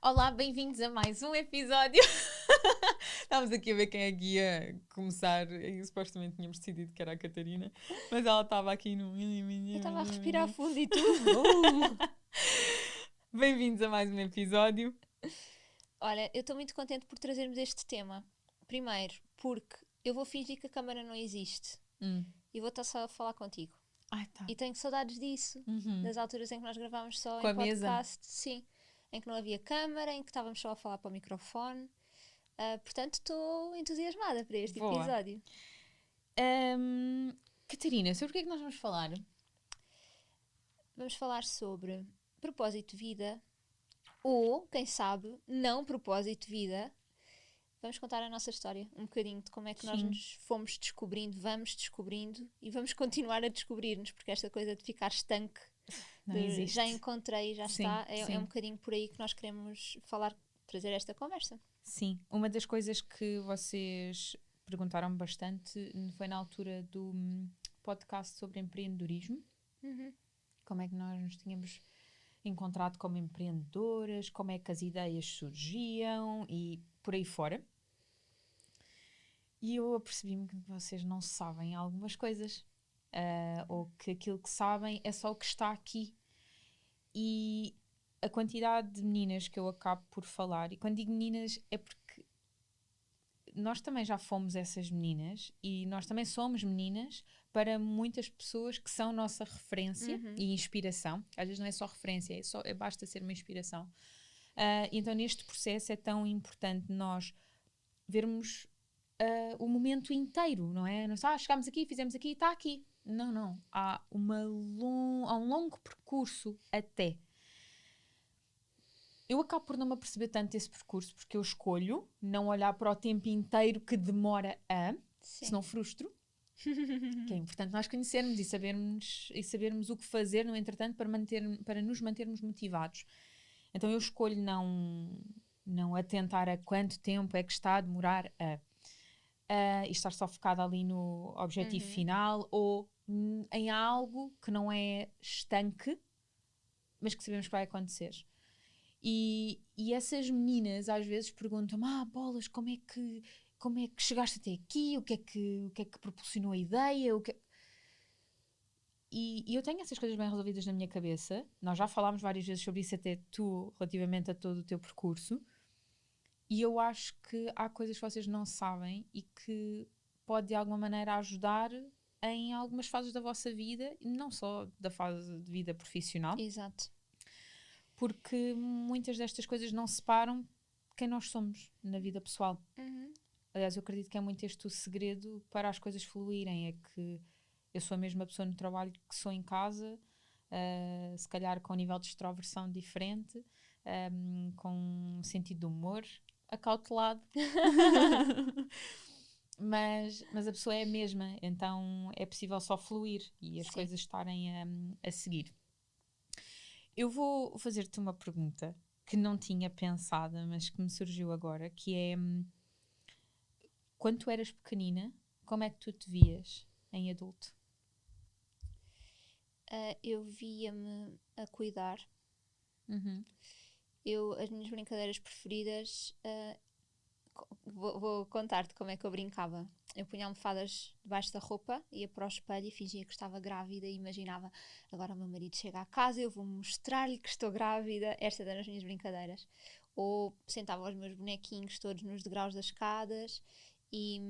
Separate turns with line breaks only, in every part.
Olá, bem-vindos a mais um episódio. Estávamos aqui a ver quem é que ia começar e supostamente tínhamos decidido que era a Catarina, mas ela estava aqui no.
Eu estava a respirar fundo e tu?
Bem-vindos a mais um episódio.
Olha, eu estou muito contente por trazermos este tema. Primeiro, porque eu vou fingir que a câmara não existe e vou estar só a falar contigo.
Ai, tá.
E tenho saudades disso, das alturas em que nós gravámos só
Com
em
a mesa.
podcast, sim, em que não havia câmara, em que estávamos só a falar para o microfone. Portanto, estou entusiasmada para este
Boa.
episódio.
Catarina, sobre o que é que nós vamos falar?
Vamos falar sobre propósito de vida ou, quem sabe, não propósito de vida. Vamos contar a nossa história, um bocadinho de como é que nós nos fomos descobrindo, vamos descobrindo e vamos continuar a descobrir-nos, porque esta coisa de ficar estanque,
Não existe.
já encontrei, já
Sim,
está,
sim.
é um bocadinho por aí que nós queremos falar, trazer esta conversa.
Sim, uma das coisas que vocês perguntaram bastante foi na altura do podcast sobre empreendedorismo. Como é que nós nos tínhamos encontrado como empreendedoras, como é que as ideias surgiam e por aí fora. E eu apercebi-me que vocês não sabem algumas coisas, ou que aquilo que sabem é só o que está aqui. E a quantidade de meninas que eu acabo por falar, e quando digo meninas é porque nós também já fomos essas meninas e nós também somos meninas para muitas pessoas que são nossa referência e inspiração. Às vezes não é só referência, basta ser uma inspiração. Então neste processo é tão importante nós vermos o momento inteiro, não é? Não é chegámos aqui, fizemos aqui, está aqui. Não. Há um longo percurso até. Eu acabo por não me aperceber tanto desse percurso porque eu escolho não olhar para o tempo inteiro que demora senão frustro. Que é importante nós conhecermos e sabermos o que fazer no entretanto para nos mantermos motivados. Então eu escolho não atentar a quanto tempo é que está a demorar e estar só focada ali no objetivo final ou em algo que não é estanque, mas que sabemos que vai acontecer. E essas meninas às vezes perguntam-me: bolas, como é que chegaste até aqui? O que é que proporcionou a ideia? E eu tenho essas coisas bem resolvidas na minha cabeça. Nós já falámos várias vezes sobre isso, até tu, relativamente a todo o teu percurso. E eu acho que há coisas que vocês não sabem e que pode de alguma maneira ajudar em algumas fases da vossa vida, e não só da fase de vida profissional.
Exato.
Porque muitas destas coisas não separam quem nós somos na vida pessoal. Aliás, eu acredito que é muito este o segredo para as coisas fluírem, é que eu sou a mesma pessoa no trabalho que sou em casa, se calhar com um nível de extroversão diferente, com um sentido de humor acautelado. mas a pessoa é a mesma, então é possível só fluir e as coisas estarem a seguir. Eu vou fazer-te uma pergunta que não tinha pensada, mas que me surgiu agora, que é: quando tu eras pequenina, como é que tu te vias em adulto?
Eu via-me a cuidar. As minhas brincadeiras preferidas, vou contar-te como é que eu brincava. Eu punha almofadas debaixo da roupa, ia para o espelho e fingia que estava grávida e imaginava: agora o meu marido chega à casa, eu vou mostrar-lhe que estou grávida. Estas eram as minhas brincadeiras. Ou sentava os meus bonequinhos todos nos degraus das escadas e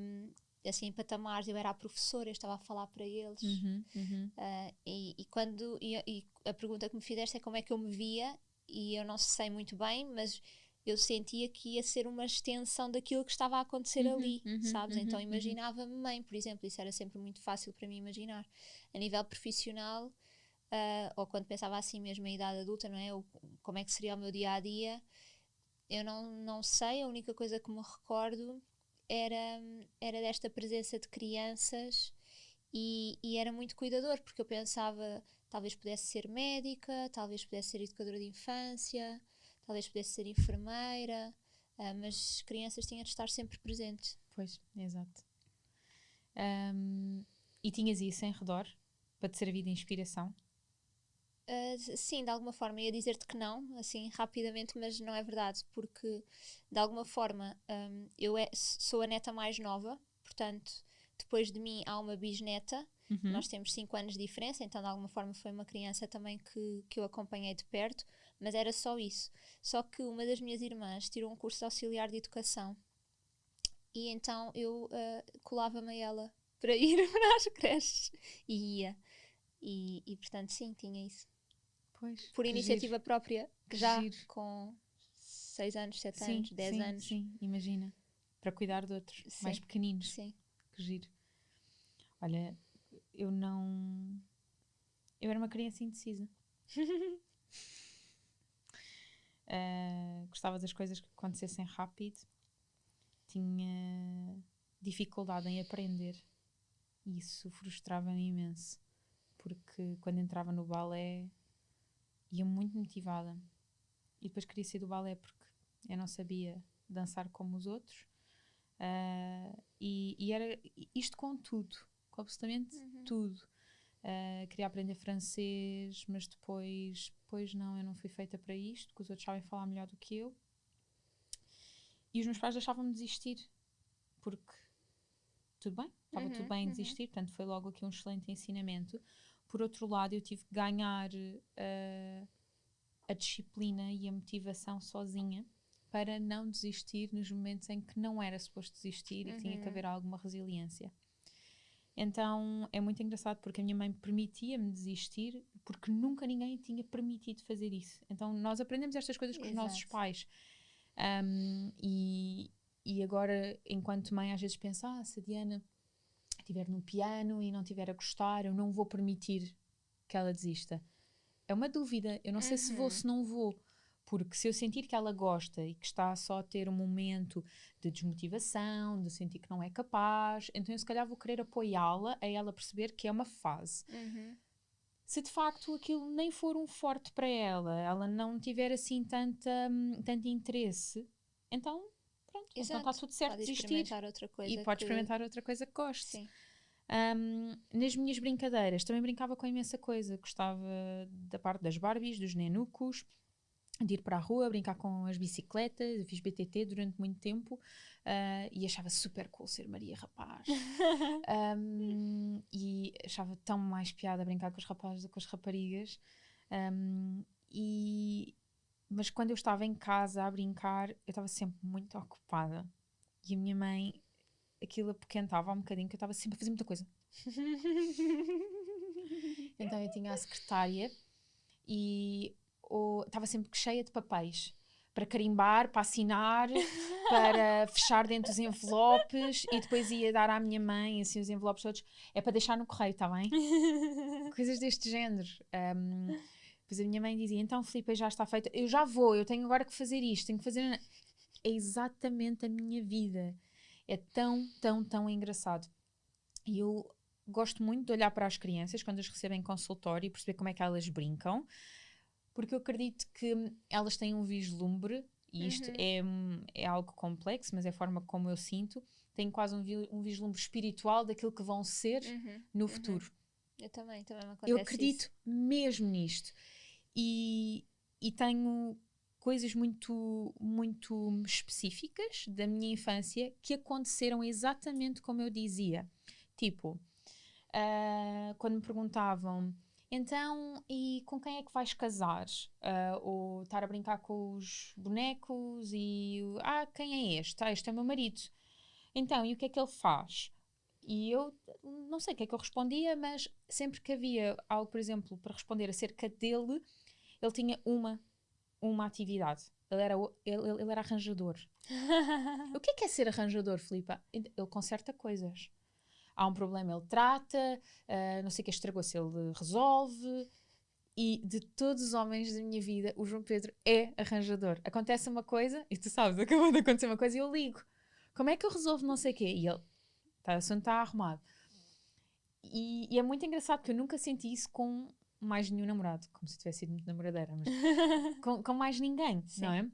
assim em patamares eu era a professora, eu estava a falar para eles. E a pergunta que me fizeste é como é que eu me via, e eu não sei muito bem, mas eu sentia que ia ser uma extensão daquilo que estava a acontecer ali, sabes? Então imaginava-me mãe, por exemplo. Isso era sempre muito fácil para mim imaginar. A nível profissional, ou quando pensava assim mesmo em idade adulta, não é? Como é que seria o meu dia-a-dia, eu não sei. A única coisa que me recordo era desta presença de crianças e era muito cuidador, porque eu pensava: talvez pudesse ser médica, talvez pudesse ser educadora de infância, talvez pudesse ser enfermeira, mas crianças tinham de estar sempre presentes.
Pois, exato. E tinhas isso em redor para te servir de inspiração?
Sim, de alguma forma. Ia dizer-te que não, assim, rapidamente, mas não é verdade, porque de alguma forma eu sou a neta mais nova, portanto, depois de mim há uma bisneta, nós temos 5 anos de diferença, então de alguma forma foi uma criança também que eu acompanhei de perto, mas era só isso. Só que uma das minhas irmãs tirou um curso de auxiliar de educação e então eu colava-me a ela para ir para as creches e ia. E portanto, sim, tinha isso.
Pois,
Por
que
iniciativa
giro.
própria,
Que
já
giro.
com 6 anos, 7
Sim,
anos, 10
sim,
anos.
sim, imagina. Para cuidar de outros, mais
Sim,
pequeninos.
sim.
Que giro. Olha, eu não... Eu era uma criança indecisa. Gostava das coisas que acontecessem rápido. Tinha dificuldade em aprender. E isso frustrava-me imenso. Porque quando entrava no balé, ia muito motivada. E depois queria sair do balé porque eu não sabia dançar como os outros. E era isto com tudo, com absolutamente tudo. Queria aprender francês, mas depois não, eu não fui feita para isto, porque os outros sabem falar melhor do que eu. E os meus pais deixavam-me desistir, porque tudo bem, estava tudo bem em desistir, portanto foi logo aqui um excelente ensinamento. Por outro lado, eu tive que ganhar a disciplina e a motivação sozinha para não desistir nos momentos em que não era suposto desistir e que tinha que haver alguma resiliência. Então é muito engraçado porque a minha mãe permitia-me desistir porque nunca ninguém tinha permitido fazer isso. Então nós aprendemos estas coisas com os nossos pais. E agora, enquanto mãe, às vezes penso, se a Diana estiver no piano e não estiver a gostar, eu não vou permitir que ela desista. É uma dúvida, eu não sei se vou, se não vou. Porque se eu sentir que ela gosta e que está só a ter um momento de desmotivação, de sentir que não é capaz, então eu se calhar vou querer apoiá-la a ela perceber que é uma fase. Se de facto aquilo nem for um forte para ela não tiver assim tanto interesse, então pronto, então está tudo certo,
pode
desistir.
experimentar outra coisa
E pode experimentar outra coisa que goste.
Sim.
Nas minhas brincadeiras também brincava com imensa coisa. Gostava da parte das Barbies, dos nenucos, de ir para a rua, brincar com as bicicletas. Eu fiz BTT durante muito tempo e achava super cool ser Maria Rapaz. E achava tão mais piada brincar com os rapazes do que com as raparigas. Mas quando eu estava em casa a brincar, eu estava sempre muito ocupada. E a minha mãe, aquilo apoquentava um bocadinho, que eu estava sempre a fazer muita coisa. Então eu tinha a secretária e estava sempre cheia de papéis para carimbar, para assinar, para fechar dentro dos envelopes e depois ia dar à minha mãe assim, os envelopes todos. É para deixar no correio, está bem? Coisas deste género. Depois a minha mãe dizia, então Filipe, já está feito. Eu já vou, eu tenho agora que fazer isto, tenho que fazer... É exatamente a minha vida. É tão, tão, tão engraçado. E eu gosto muito de olhar para as crianças quando as recebem em consultório e perceber como é que elas brincam, porque eu acredito que elas têm um vislumbre, e isto é algo complexo, mas é a forma como eu sinto, têm quase um vislumbre espiritual daquilo que vão ser no futuro.
Eu também me acontece
Eu acredito
isso.
mesmo nisto. E tenho coisas muito, muito específicas da minha infância que aconteceram exatamente como eu dizia. Tipo, quando me perguntavam, então, e com quem é que vais casar? Ou estar a brincar com os bonecos e, quem é este? Este é o meu marido. Então, e o que é que ele faz? E eu não sei o que é que eu respondia, mas sempre que havia algo, por exemplo, para responder acerca dele, ele tinha uma atividade. Ele era arranjador. O que é ser arranjador, Filipa? Ele conserta coisas. Há um problema, ele trata, não sei o que estragou-se, ele resolve. E de todos os homens da minha vida, o João Pedro é arranjador. Acontece uma coisa, e tu sabes, acabou de acontecer uma coisa e eu ligo. Como é que eu resolvo não sei o quê? E ele, o assunto está arrumado. E é muito engraçado porque eu nunca senti isso com mais nenhum namorado, como se tivesse sido muito namoradeira, mas com mais ninguém,
Sim.
não é?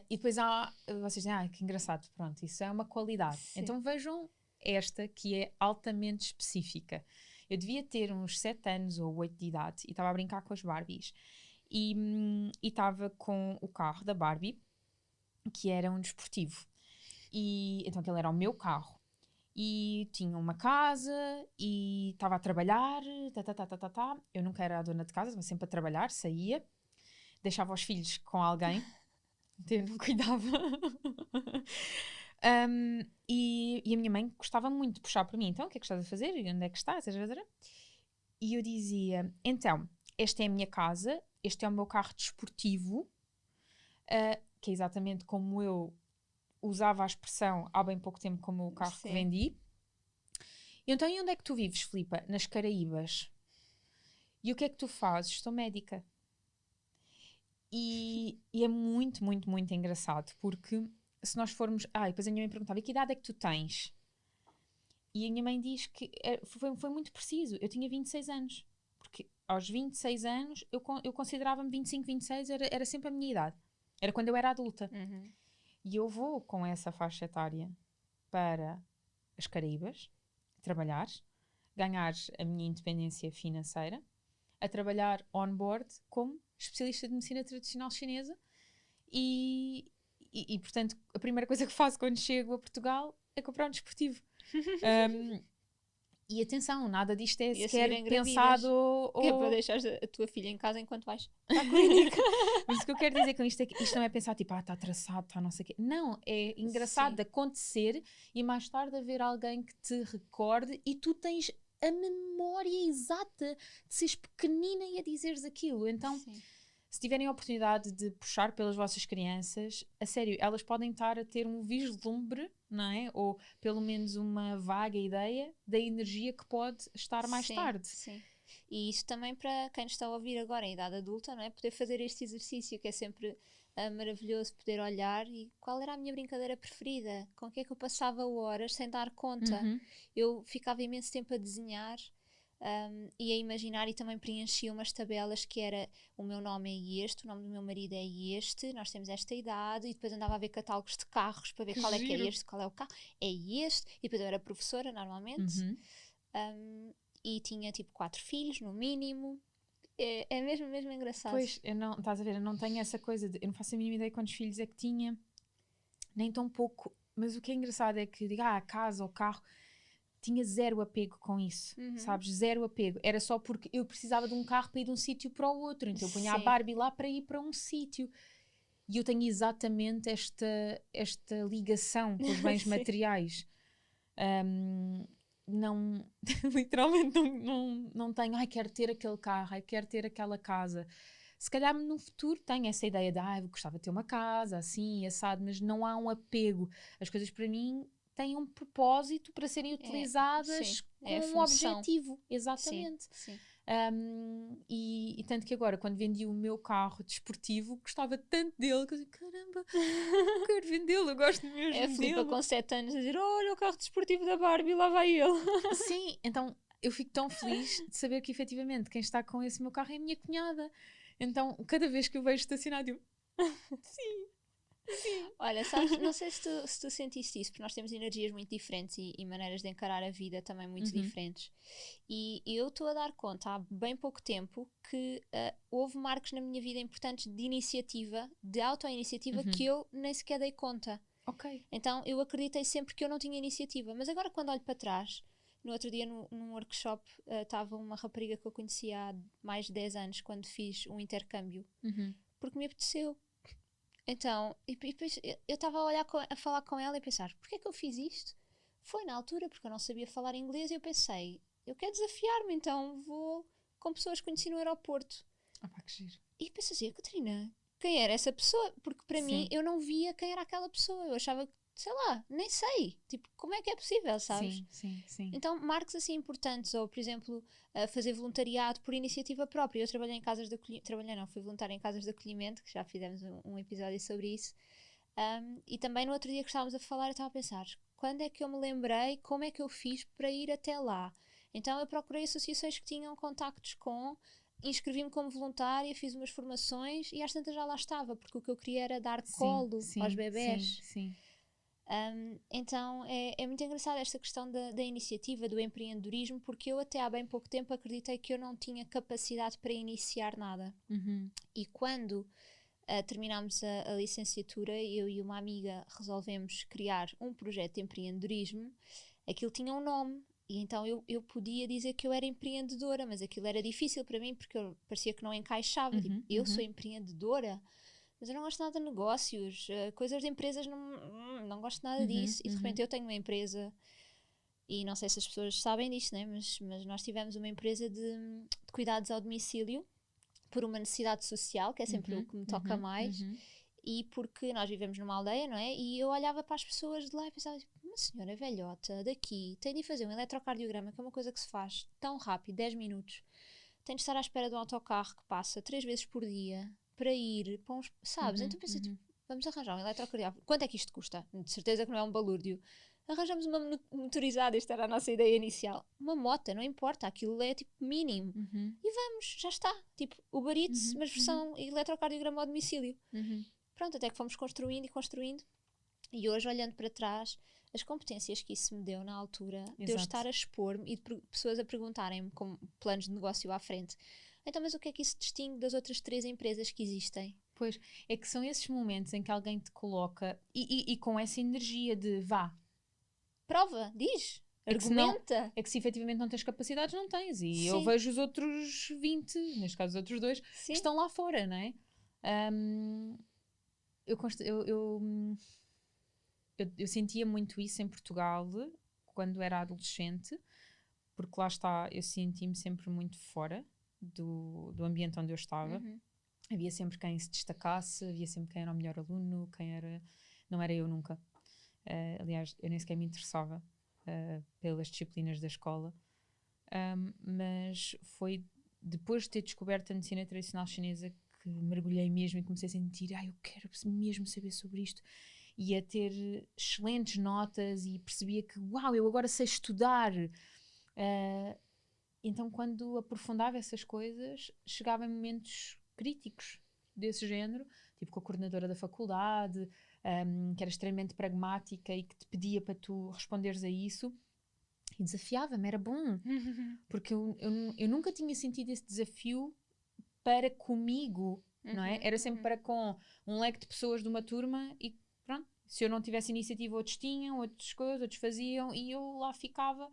E depois vocês dizem, que engraçado, pronto, isso é uma qualidade.
Sim.
Então vejam esta que é altamente específica. Eu devia ter uns 7 anos ou 8 de idade e estava a brincar com as Barbies. E estava com o carro da Barbie, que era um desportivo. E então aquele era o meu carro. E tinha uma casa e estava a trabalhar, Eu nunca era a dona de casa, estava sempre a trabalhar, saía, deixava os filhos com alguém, eu não cuidava. E a minha mãe gostava muito de puxar por mim. Então, o que é que estás a fazer? E onde é que estás? E eu dizia, então, esta é a minha casa, este é o meu carro desportivo, que é exatamente como eu usava a expressão há bem pouco tempo como o carro que vendi. E então, e onde é que tu vives, Filipa? Nas Caraíbas. E o que é que tu fazes? Estou médica. E é muito, muito, muito engraçado, porque se nós formos... e depois a minha mãe perguntava, e que idade é que tu tens? E a minha mãe diz que foi muito preciso. Eu tinha 26 anos. Porque aos 26 anos eu considerava-me 25, 26, era sempre a minha idade. Era quando eu era adulta.
Uhum.
E eu vou com essa faixa etária para as Caraíbas, trabalhar, ganhar a minha independência financeira, a trabalhar on-board como especialista de medicina tradicional chinesa e, portanto, a primeira coisa que faço quando chego a Portugal é comprar um desportivo. E atenção, nada disto é sequer pensado
que é para deixar a tua filha em casa enquanto vais para a clínica.
Mas o que eu quero dizer com isto é que isto não é pensar tipo, está traçado, está não sei o quê. Não, é engraçado de acontecer e mais tarde haver alguém que te recorde e tu tens a memória exata de seres pequenina e a dizeres aquilo. Então, se tiverem a oportunidade de puxar pelas vossas crianças, a sério, elas podem estar a ter um vislumbre, não é? Ou pelo menos uma vaga ideia da energia que pode estar mais tarde.
Sim. E isso também para quem está a ouvir agora em idade adulta, não é? Poder fazer este exercício que é sempre maravilhoso, poder olhar e qual era a minha brincadeira preferida, com o que é que eu passava horas sem dar conta. Eu ficava imenso tempo a desenhar e a imaginar e também preenchia umas tabelas que era o meu nome é este, o nome do meu marido é este, nós temos esta idade e depois andava a ver catálogos de carros para ver qual é que é este, qual é o carro, é este, e depois eu era professora normalmente. E tinha tipo 4 filhos no mínimo. É mesmo engraçado.
Pois, estás a ver, eu não tenho essa coisa eu não faço a mínima ideia quantos filhos é que tinha, nem tão pouco, mas o que é engraçado é que diga, a casa ou carro, tinha zero apego com isso, sabes, zero apego, era só porque eu precisava de um carro para ir de um sítio para o outro, então eu punha a Barbie lá para ir para um sítio, e eu tenho exatamente esta ligação com os bens materiais. Não, literalmente não tenho, quero ter aquele carro, quero ter aquela casa. Se calhar no futuro tenho essa ideia de, eu gostava de ter uma casa, assim, assado, mas não há um apego. As coisas para mim têm um propósito para serem utilizadas com um objetivo. Exatamente.
Sim.
E tanto que agora, quando vendi o meu carro desportivo, gostava tanto dele que eu disse, caramba, quero vendê-lo, eu gosto mesmo dele.
A Filipa com 7 anos a dizer, olha o carro desportivo da Barbie, lá vai ele.
Sim, então eu fico tão feliz de saber que efetivamente quem está com esse meu carro é a minha cunhada. Então, cada vez que eu vejo estacionado, eu... Sim.
Olha, sabes, não sei se tu sentiste isso, porque nós temos energias muito diferentes e maneiras de encarar a vida também muito diferentes. E eu estou a dar conta há bem pouco tempo que houve marcos na minha vida importantes de iniciativa, de autoiniciativa, que eu nem sequer dei conta.
Ok.
Então eu acreditei sempre que eu não tinha iniciativa, mas agora quando olho para trás, no outro dia num workshop estava uma rapariga que eu conhecia há mais de 10 anos quando fiz um intercâmbio, porque me apeteceu. Então, e depois eu estava a falar com ela e pensar, porquê é que eu fiz isto? Foi na altura porque eu não sabia falar inglês e eu pensei, eu quero desafiar-me, então vou com pessoas que conheci no aeroporto.
Que giro.
E pensei assim, Catarina, quem era essa pessoa? Porque para mim eu não via quem era aquela pessoa, eu achava que, sei lá, nem sei, tipo, como é que é possível, sabes?
Sim.
Então, marcos assim importantes, ou por exemplo, fazer voluntariado por iniciativa própria. Eu trabalhei em casas de acolhimento, fui voluntária em casas de acolhimento, que já fizemos um episódio sobre isso. E também no outro dia que estávamos a falar, eu estava a pensar, quando é que eu me lembrei, como é que eu fiz para ir até lá? Então eu procurei associações que tinham contactos com, inscrevi-me como voluntária, fiz umas formações e às tantas já lá estava, porque o que eu queria era dar colo aos bebés.
Sim.
Então é muito engraçado esta questão da iniciativa, do empreendedorismo, porque eu até há bem pouco tempo acreditei que eu não tinha capacidade para iniciar nada. E quando terminámos a licenciatura, eu e uma amiga resolvemos criar um projeto de empreendedorismo. Aquilo tinha um nome, e então eu podia dizer que eu era empreendedora, mas aquilo era difícil para mim, porque parecia que não encaixava. Tipo, eu sou empreendedora, mas eu não gosto nada de negócios, coisas de empresas, não gosto nada disso. E de repente eu tenho uma empresa, e não sei se as pessoas sabem disto, né? mas nós tivemos uma empresa de cuidados ao domicílio, por uma necessidade social, que é sempre o que me toca mais, e porque nós vivemos numa aldeia, não é? E eu olhava para as pessoas de lá e pensava, tipo, uma senhora velhota daqui tem de ir fazer um eletrocardiograma, que é uma coisa que se faz tão rápido, 10 minutos, tem de estar à espera de um autocarro que passa 3 vezes por dia para ir para uns, sabes? Então pensei, tipo, vamos arranjar um eletrocardiograma. Quanto é que isto custa? De certeza que não é um balúrdio. Arranjamos uma motorizada, esta era a nossa ideia inicial. Uma moto, não importa, aquilo é tipo mínimo. E vamos, já está. Tipo, Uber Eats, mas versão eletrocardiograma ao domicílio. Pronto, até que fomos construindo e construindo. E hoje, olhando para trás, as competências que isso me deu na altura, de eu estar a expor-me e de pessoas a perguntarem-me com planos de negócio à frente. Então, mas o que é que isso distingue das outras 3 empresas que existem?
Pois, é que são esses momentos em que alguém te coloca e com essa energia de vá.
Prova, diz,
É
argumenta.
É que se efetivamente não tens capacidades, não tens. E eu vejo os outros 20, neste caso os outros 2, que estão lá fora, não é? Eu sentia muito isso em Portugal quando era adolescente, porque lá está, eu senti-me sempre muito fora do ambiente onde eu estava. Havia sempre quem se destacasse, havia sempre quem era o melhor aluno, não era eu nunca. Aliás, eu nem sequer me interessava pelas disciplinas da escola, mas foi depois de ter descoberto a medicina tradicional chinesa que mergulhei mesmo e comecei a sentir, eu quero mesmo saber sobre isto, e a ter excelentes notas e percebia que, uau, eu agora sei estudar. Então, quando aprofundava essas coisas, chegava em momentos críticos desse género, tipo com a coordenadora da faculdade, que era extremamente pragmática e que te pedia para tu responderes a isso, e desafiava-me, era bom, porque eu nunca tinha sentido esse desafio para comigo, não é? Era sempre para com um leque de pessoas de uma turma e pronto, se eu não tivesse iniciativa, outros tinham, outras coisas, outros faziam, e eu lá ficava.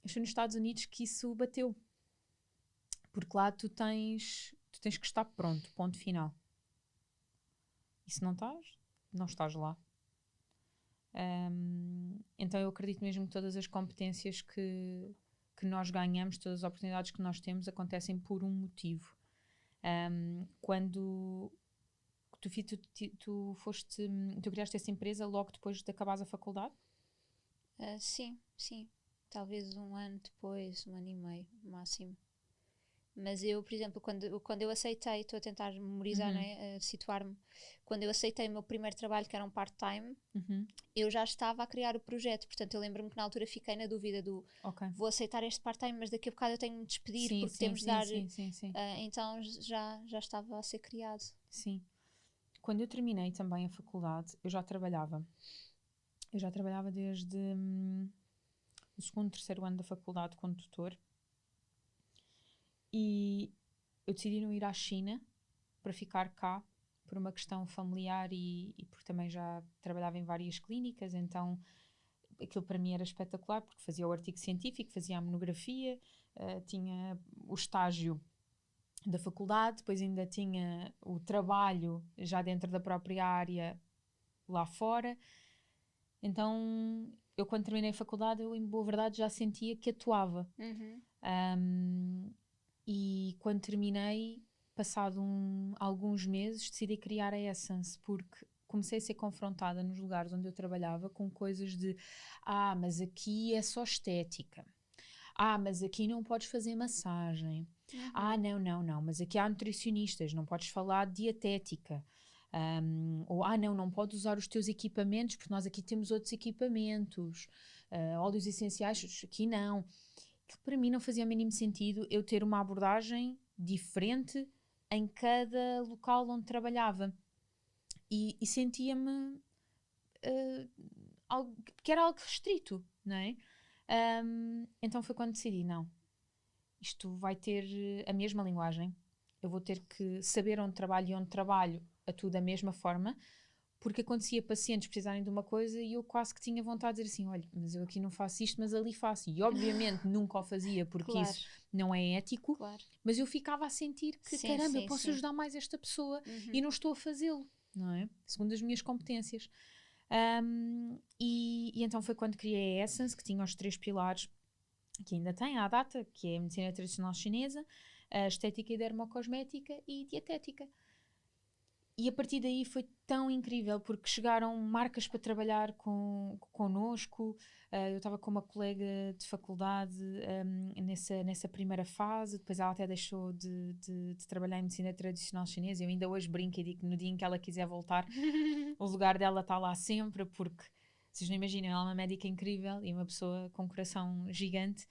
Foi nos Estados Unidos que isso bateu, porque lá tu tens que estar pronto, ponto final. E se não estás, não estás lá. Então eu acredito mesmo que todas as competências que nós ganhamos, todas as oportunidades que nós temos, acontecem por um motivo. Quando tu criaste essa empresa logo depois de acabares a faculdade?
Sim. Talvez um ano depois, 1 ano e meio, máximo. Mas eu, por exemplo, quando eu aceitei, estou a tentar memorizar, né, situar-me, quando eu aceitei o meu primeiro trabalho, que era um part-time, eu já estava a criar o projeto. Portanto, eu lembro-me que na altura fiquei na dúvida do vou aceitar este part-time, mas daqui a bocado eu tenho de me despedir, porque temos de dar. Sim. Então já estava a ser criado.
Sim. Quando eu terminei também a faculdade, eu já trabalhava. Eu já trabalhava desde o 2º, 3º ano da faculdade como tutor. E eu decidi não ir à China para ficar cá por uma questão familiar e porque também já trabalhava em várias clínicas, então aquilo para mim era espetacular, porque fazia o artigo científico, fazia a monografia, tinha o estágio da faculdade, depois ainda tinha o trabalho já dentro da própria área lá fora. Então eu quando terminei a faculdade, eu em boa verdade já sentia que atuava. E quando terminei, passado alguns meses, decidi criar a Essence, porque comecei a ser confrontada nos lugares onde eu trabalhava com coisas de mas aqui é só estética. Mas aqui não podes fazer massagem. Não, mas aqui há nutricionistas, não podes falar de dietética. Ou não podes usar os teus equipamentos, porque nós aqui temos outros equipamentos. Óleos essenciais, aqui não. Que para mim não fazia o mínimo sentido eu ter uma abordagem diferente em cada local onde trabalhava. E sentia-me algo que era algo restrito, não é? Então foi quando decidi, não, isto vai ter a mesma linguagem, eu vou ter que saber onde trabalho e onde trabalho atuo da mesma forma, porque acontecia pacientes precisarem de uma coisa e eu quase que tinha vontade de dizer assim, olha, mas eu aqui não faço isto, mas ali faço. E obviamente nunca o fazia porque
Claro.
isso não é ético,
Claro.
mas eu ficava a sentir que,
Sim,
caramba, eu
sim,
posso
sim.
ajudar mais esta pessoa
Uhum.
e não estou a fazê-lo, não é? Segundo as minhas competências. E então foi quando criei a Essence, que tinha os 3 pilares, que ainda tem à data, que é a medicina tradicional chinesa, a estética e dermocosmética e dietética. E a partir daí foi tão incrível, porque chegaram marcas para trabalhar connosco. Eu estava com uma colega de faculdade nessa primeira fase, depois ela até deixou de trabalhar em medicina tradicional chinesa. Eu ainda hoje brinco e digo que no dia em que ela quiser voltar, o lugar dela está lá sempre, porque vocês não imaginam, ela é uma médica incrível e uma pessoa com um coração gigante.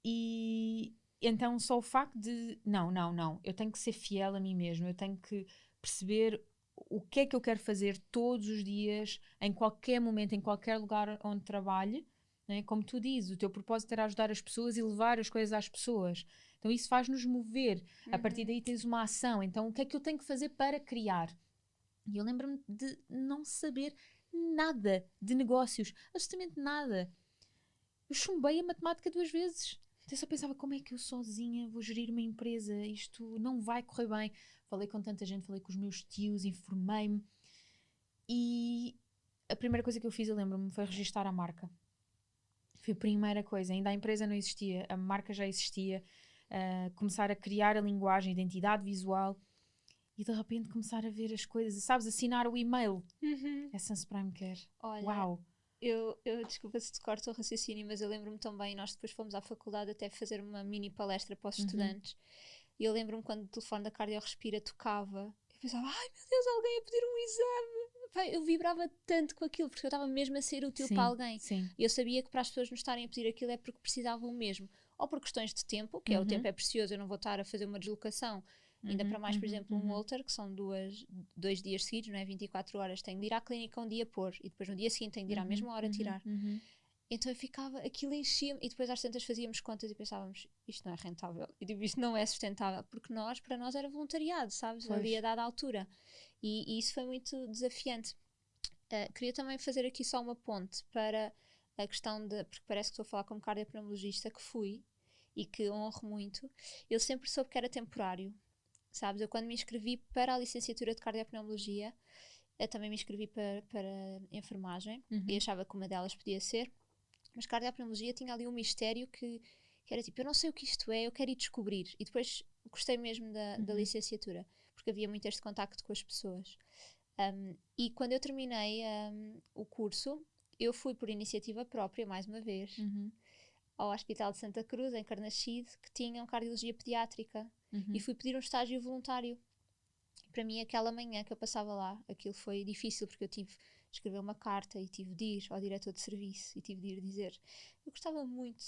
E então só o facto de não, eu tenho que ser fiel a mim mesma, eu tenho que perceber o que é que eu quero fazer todos os dias, em qualquer momento, em qualquer lugar onde trabalhe, né? Como tu dizes, o teu propósito era ajudar as pessoas e levar as coisas às pessoas. Então isso faz-nos mover. A partir daí tens uma ação. Então o que é que eu tenho que fazer para criar? E eu lembro-me de não saber nada de negócios, absolutamente nada. Eu chumbei a matemática 2 vezes. Eu só pensava, como é que eu sozinha vou gerir uma empresa? Isto não vai correr bem. Falei com tanta gente, falei com os meus tios, informei-me. E a primeira coisa que eu fiz, eu lembro-me, foi registar a marca. Foi a primeira coisa. Ainda a empresa não existia, a marca já existia. Começar a criar a linguagem, a identidade visual. E de repente começar a ver as coisas. Sabes, assinar o e-mail. Essence Prime Care.
Olha,
Uau!
Eu desculpa se te corto o raciocínio, mas eu lembro-me também, nós depois fomos à faculdade até fazer uma mini palestra para os estudantes, e eu lembro-me quando o telefone da Cardiorrespira tocava, eu pensava, ai meu Deus, alguém a pedir um exame. Pai, eu vibrava tanto com aquilo, porque eu estava mesmo a ser útil para alguém.
Sim.
E eu sabia que para as pessoas nos estarem a pedir aquilo é porque precisavam mesmo. Ou por questões de tempo, que é o tempo é precioso, eu não vou estar a fazer uma deslocação. Ainda para mais, por exemplo, um Holter, que são 2 dias seguidos, não é? 24 horas, tenho de ir à clínica um dia pôr, e depois no dia seguinte tenho de ir à mesma hora tirar. Então eu ficava, aquilo enchia-me, e depois às tantas fazíamos contas e pensávamos, isto não é rentável, e digo, isto não é sustentável, porque para nós era voluntariado, sabes?
Pois.
Ali a dada altura. E isso foi muito desafiante. Queria também fazer aqui só uma ponte para a questão de, porque parece que estou a falar como cardiopneumologista, que fui, e que honro muito. Eu sempre soube que era temporário. Sabes, eu quando me inscrevi para a licenciatura de cardiopneumologia, eu também me inscrevi para enfermagem e achava que uma delas podia ser, mas cardiopneumologia tinha ali um mistério que era tipo, eu não sei o que isto é, eu quero ir descobrir. E depois gostei mesmo da licenciatura, porque havia muito este contacto com as pessoas. E quando eu terminei o curso, eu fui por iniciativa própria, mais uma vez, ao Hospital de Santa Cruz, em Carnaxide, que tinham cardiologia pediátrica. E fui pedir um estágio voluntário. Para mim, aquela manhã que eu passava lá, aquilo foi difícil, porque eu tive de escrever uma carta e tive de ir ao diretor de serviço e tive de ir dizer, eu gostava muito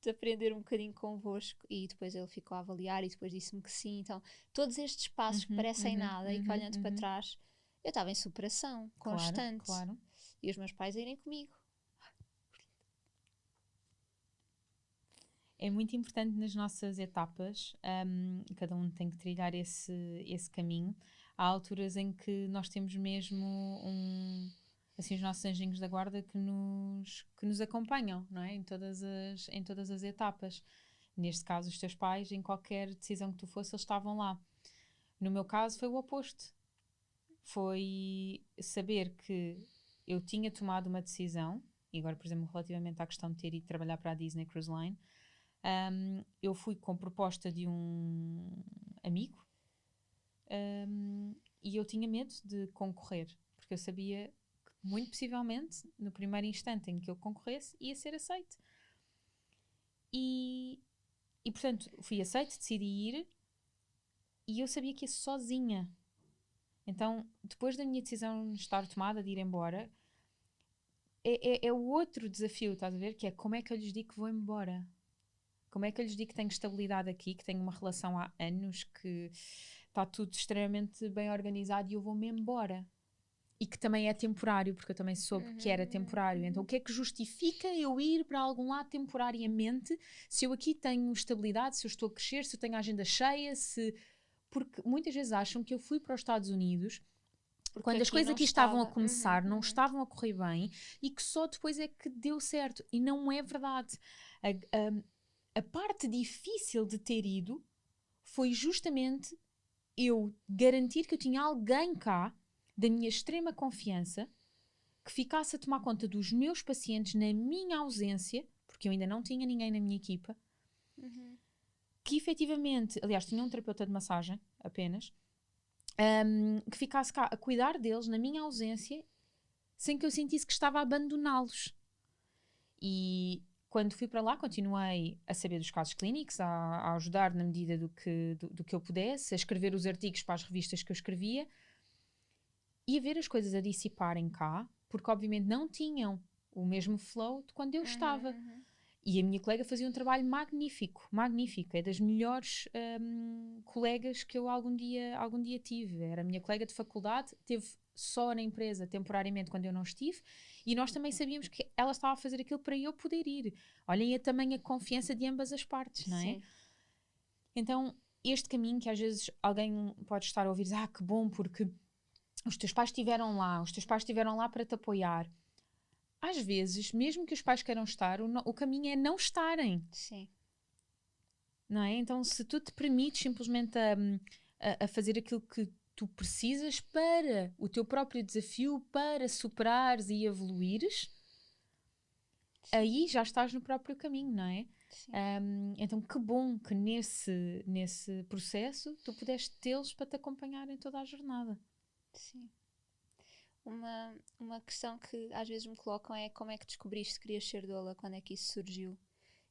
de aprender um bocadinho convosco, e depois ele ficou a avaliar e depois disse-me que sim. Então, todos estes passos que parecem nada e que olhando para trás, eu estava em superação constante.
Claro.
E os meus pais a irem comigo.
É muito importante nas nossas etapas, cada um tem que trilhar esse caminho. Há alturas em que nós temos mesmo assim, os nossos anjinhos da guarda que nos acompanham, não é? Em todas as etapas. Neste caso, os teus pais, em qualquer decisão que tu fosse, eles estavam lá. No meu caso, foi o oposto. Foi saber que eu tinha tomado uma decisão, e agora, por exemplo, relativamente à questão de ter ido trabalhar para a Disney Cruise Line, eu fui com proposta de um amigo e eu tinha medo de concorrer, porque eu sabia que muito possivelmente no primeiro instante em que eu concorresse ia ser aceite. E portanto fui aceite, decidi ir, e eu sabia que ia sozinha. Então, depois da minha decisão estar tomada de ir embora, é o outro desafio, estás a ver? Que é como é que eu lhes digo que vou embora? Como é que eu lhes digo que tenho estabilidade aqui, que tenho uma relação há anos, que está tudo extremamente bem organizado e eu vou-me embora? e que também é temporário, porque eu também soube que era temporário. Então, o que é que justifica eu ir para algum lado temporariamente se eu aqui tenho estabilidade, se eu estou a crescer, se eu tenho a agenda cheia, se... Porque muitas vezes acham que eu fui para os Estados Unidos quando as coisas aqui estavam a começar, não estavam a correr bem, e que só depois é que deu certo. E não é verdade. A parte difícil de ter ido foi justamente eu garantir que eu tinha alguém cá da minha extrema confiança que ficasse a tomar conta dos meus pacientes na minha ausência, porque eu ainda não tinha ninguém na minha equipa, que efetivamente, aliás, tinha um terapeuta de massagem apenas, que ficasse cá a cuidar deles na minha ausência, sem que eu sentisse que estava a abandoná-los. E quando fui para lá, continuei a saber dos casos clínicos, a ajudar na medida do que eu pudesse, a escrever os artigos para as revistas que eu escrevia e a ver as coisas a dissiparem cá, porque obviamente não tinham o mesmo flow de quando eu estava. E a minha colega fazia um trabalho magnífico, magnífico. É das melhores colegas que eu algum dia tive. Era a minha colega de faculdade, teve só na empresa temporariamente quando eu não estive, e nós também sabíamos que ela estava a fazer aquilo para eu poder ir. Olhem a tamanha confiança de ambas as partes, não é?
Sim.
Então, este caminho que às vezes alguém pode estar a ouvir, que bom, porque os teus pais estiveram lá para te apoiar. Às vezes, mesmo que os pais queiram estar, o caminho é não estarem.
Sim.
Não é? Então, se tu te permites simplesmente a fazer aquilo que tu precisas para o teu próprio desafio, para superares e evoluires, aí já estás no próprio caminho, não é? Então, que bom que nesse processo tu pudeste tê-los para te acompanhar em toda a jornada.
Sim. Uma questão que às vezes me colocam é como é que descobriste que querias ser doula, quando é que isso surgiu?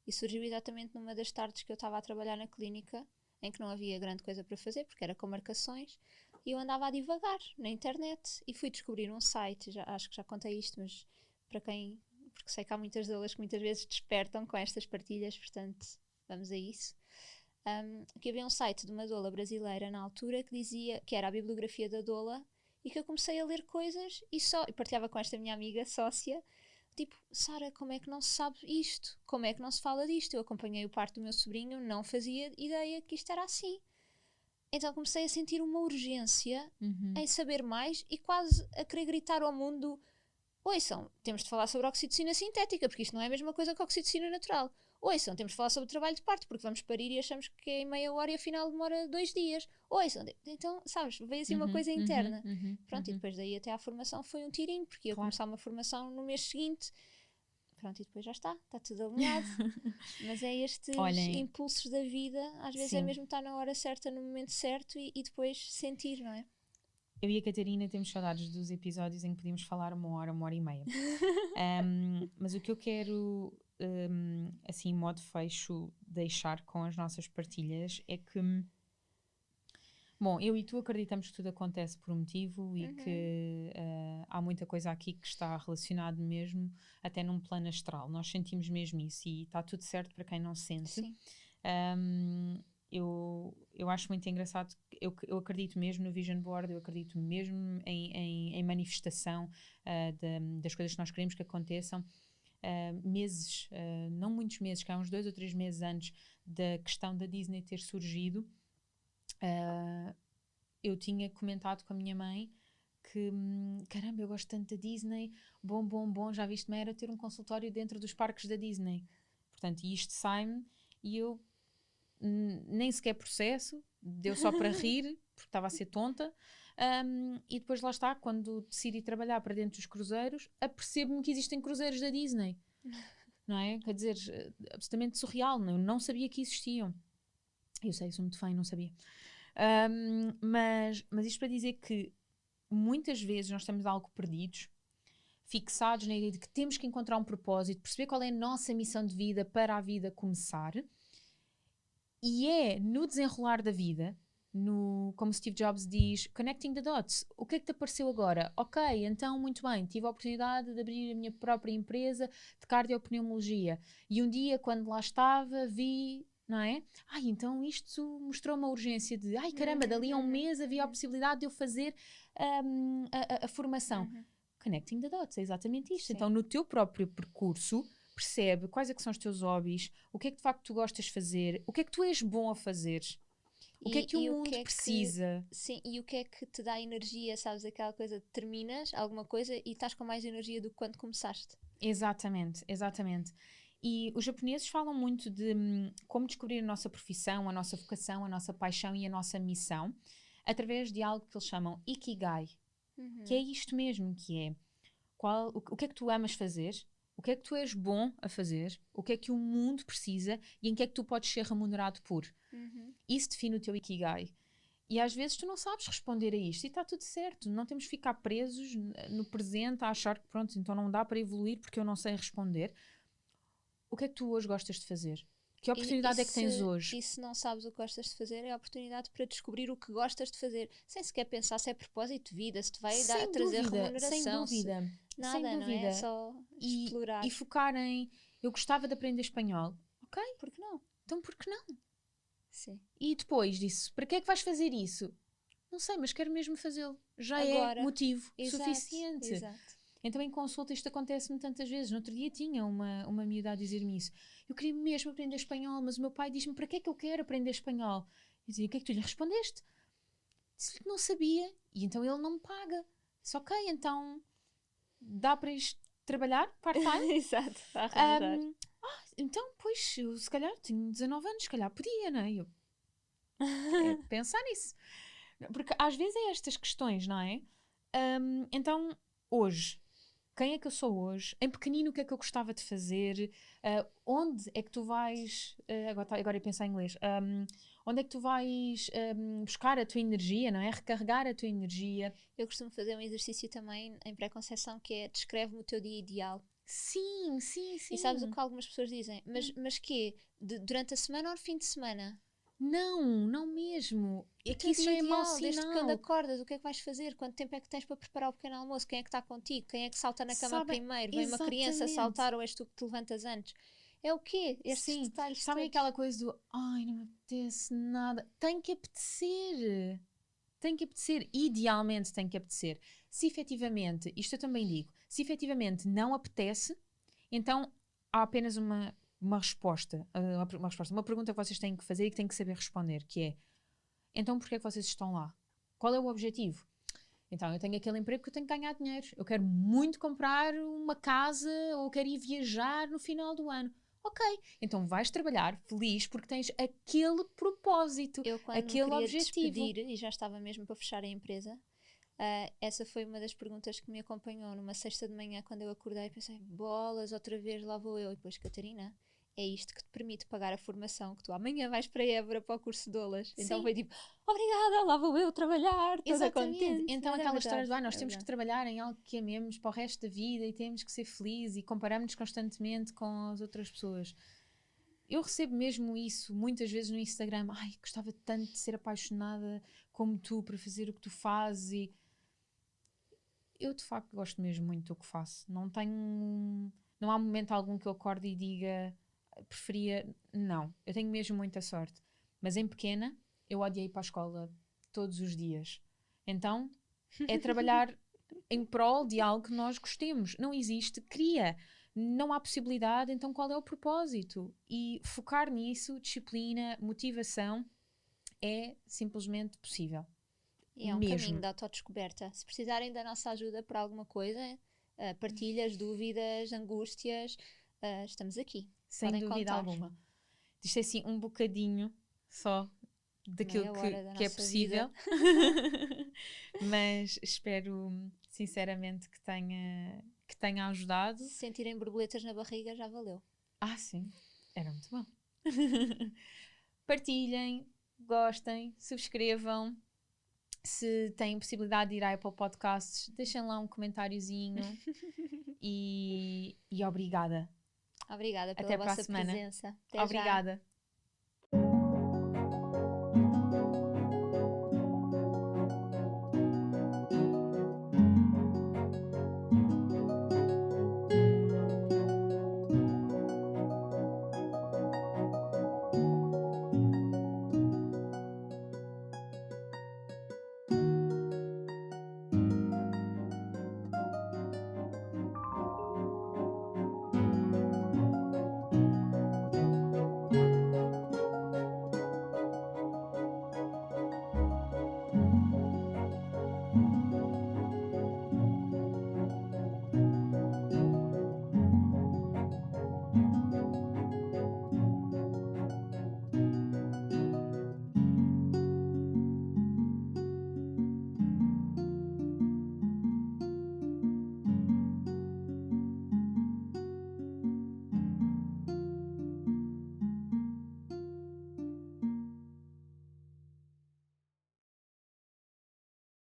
E surgiu exatamente numa das tardes que eu estava a trabalhar na clínica, em que não havia grande coisa para fazer, porque era com marcações, e eu andava a divagar na internet e fui descobrir um site, acho que já contei isto, mas porque sei que há muitas doulas que muitas vezes despertam com estas partilhas, portanto vamos a isso. Que havia um site de uma doula brasileira na altura que dizia que era a bibliografia da doula, e que eu comecei a ler coisas e partilhava com esta minha amiga sócia, tipo, Sara, como é que não se sabe isto? Como é que não se fala disto? Eu acompanhei o parto do meu sobrinho, não fazia ideia que isto era assim. Então comecei a sentir uma urgência em saber mais e quase a querer gritar ao mundo: ouçam, temos de falar sobre oxitocina sintética, porque isto não é a mesma coisa que oxitocina natural. Ouçam, temos de falar sobre o trabalho de parto, porque vamos parir e achamos que é em meia hora e afinal demora 2 dias. Ouçam, então, sabes, veio assim uma coisa interna. Pronto, e depois daí até à formação foi um tirinho, porque ia começar uma formação no mês seguinte. Pronto, e depois já está tudo alinhado. Mas é estes impulsos da vida, às vezes é mesmo estar na hora certa, no momento certo e depois sentir, não é?
Eu e a Catarina temos saudades dos episódios em que podíamos falar uma hora e meia. Mas o que eu quero, assim, em modo fecho, deixar com as nossas partilhas é que, bom, eu e tu acreditamos que tudo acontece por um motivo e que há muita coisa aqui que está relacionado mesmo até num plano astral. Nós sentimos mesmo isso e está tudo certo para quem não sente.
Sim.
Eu acho muito engraçado, eu acredito mesmo no vision board, eu acredito mesmo em manifestação das coisas que nós queremos que aconteçam. Meses, não muitos meses, que há uns 2 ou 3 meses antes da questão da Disney ter surgido, eu tinha comentado com a minha mãe que, caramba, eu gosto tanto da Disney, bom, já viste-me era ter um consultório dentro dos parques da Disney. Portanto, isto sai-me e eu nem sequer processo, deu só para rir, porque estava a ser tonta, e depois lá está, quando decidi trabalhar para dentro dos cruzeiros, apercebo-me que existem cruzeiros da Disney, não é? Quer dizer, absolutamente surreal, eu não sabia que existiam. Eu sei, sou muito fã e não sabia. Mas isto para dizer que muitas vezes nós estamos algo perdidos, fixados na ideia de que temos que encontrar um propósito, perceber qual é a nossa missão de vida para a vida começar. E é no desenrolar da vida, como Steve Jobs diz, connecting the dots. O que é que te apareceu agora? Ok, então muito bem, tive a oportunidade de abrir a minha própria empresa de cardiopneumologia. E um dia, quando lá estava, vi não é? Ai, então isto mostrou uma urgência de, ai caramba, dali a um mês havia a possibilidade de eu fazer a formação. Connecting the dots, é exatamente isto.
Sim.
Então, no teu próprio percurso, percebe quais é que são os teus hobbies, o que é que de facto tu gostas de fazer, o que é que tu és bom a fazer, o que é que o mundo precisa.
Sim, e o que é que te dá energia, sabes, aquela coisa de terminas alguma coisa e estás com mais energia do que quando começaste.
Exatamente, exatamente. E os japoneses falam muito de como descobrir a nossa profissão, a nossa vocação, a nossa paixão e a nossa missão através de algo que eles chamam Ikigai, que é isto mesmo, que é o que é que tu amas fazer, o que é que tu és bom a fazer, o que é que o mundo precisa e em que é que tu podes ser remunerado por. Isso define o teu Ikigai. E às vezes tu não sabes responder a isto e está tudo certo. Não temos de ficar presos no presente a achar que pronto, então não dá para evoluir porque eu não sei responder. O que é que tu hoje gostas de fazer? Que oportunidade é que tens hoje?
E se não sabes o que gostas de fazer, é a oportunidade para descobrir o que gostas de fazer, sem sequer pensar se é propósito de vida, se te vai trazer remuneração.
Sem dúvida.
Nada,
sem dúvida.
Não é? Só explorar.
E focar em, eu gostava de aprender espanhol. Ok,
por que não?
Então por que não?
Sim.
E depois disso, para que é que vais fazer isso? Não sei, mas quero mesmo fazê-lo. Já agora, é motivo suficiente.
Exato.
Então em consulta isto acontece-me tantas vezes. No outro dia tinha uma miúda a dizer-me isso. Eu queria mesmo aprender espanhol, mas o meu pai diz-me, para que é que eu quero aprender espanhol? Eu dizia, o que é que tu lhe respondeste? Disse-lhe que não sabia. E então ele não me paga. Disse, ok, então dá para isto trabalhar part-time?
Exato,
então, pois, eu se calhar tenho 19 anos, se calhar podia, não é? Eu pensar nisso. Porque às vezes é estas questões, não é? Então, hoje, quem é que eu sou hoje? Em pequenino, o que é que eu gostava de fazer? Onde é que tu vais... agora eu pensar em inglês. Onde é que tu vais buscar a tua energia, não é? Recarregar a tua energia.
Eu costumo fazer um exercício também em pré-conceição que é descreve-me o teu dia ideal.
Sim.
E sabes o que algumas pessoas dizem? Mas quê? Durante a semana ou no fim de semana?
Não mesmo. É que isso já é mau sinal.
Desde quando acordas, o que é que vais fazer? Quanto tempo é que tens para preparar o pequeno almoço? Quem é que está contigo? Quem é que salta na cama primeiro? Vem uma criança saltar ou és tu que te levantas antes? É o quê? Estes detalhes.
Sabem aquela coisa do ai, não me apetece nada. Tem que apetecer. Idealmente tem que apetecer. Se efetivamente, isto eu também digo, se efetivamente não apetece, então há apenas uma resposta, uma pergunta que vocês têm que fazer e que têm que saber responder, que é, então porquê é que vocês estão lá? Qual é o objetivo? Então, eu tenho aquele emprego que eu tenho que ganhar dinheiro. Eu quero muito comprar uma casa ou quero ir viajar no final do ano. Ok, então vais trabalhar feliz porque tens aquele propósito, aquele objetivo.
Despedir, e já estava mesmo para fechar a empresa, essa foi uma das perguntas que me acompanhou numa sexta de manhã quando eu acordei e pensei, bolas, outra vez lá vou eu. E depois, Catarina, é isto que te permite pagar a formação, que tu amanhã vais para Évora para o curso de Olas. Então foi tipo, obrigada, lá vou eu trabalhar, toda contente.
Então aquelas histórias de, nós temos que trabalhar em algo que amemos para o resto da vida e temos que ser felizes e comparamos-nos constantemente com as outras pessoas. Eu recebo mesmo isso muitas vezes no Instagram. Ai, gostava tanto de ser apaixonada como tu para fazer o que tu fazes e... Eu de facto gosto mesmo muito do que faço. Não há momento algum que eu acorde e diga preferia, não, eu tenho mesmo muita sorte, mas em pequena eu odiei ir para a escola todos os dias, então é trabalhar em prol de algo que nós gostemos. Não existe, não há possibilidade, então qual é o propósito? E focar nisso, disciplina, motivação, é simplesmente possível.
E é um caminho de autodescoberta. Se precisarem da nossa ajuda para alguma coisa, partilhas, dúvidas, angústias, estamos aqui.
Sem dúvida alguma. Isto é assim um bocadinho só daquilo que é possível. Mas espero sinceramente que tenha ajudado.
Se sentirem borboletas na barriga, já valeu.
Sim, era muito bom. Partilhem, gostem, subscrevam. Se têm possibilidade de ir à Apple Podcasts, deixem lá um comentáriozinho. e obrigada.
Obrigada pela vossa presença.
Obrigada.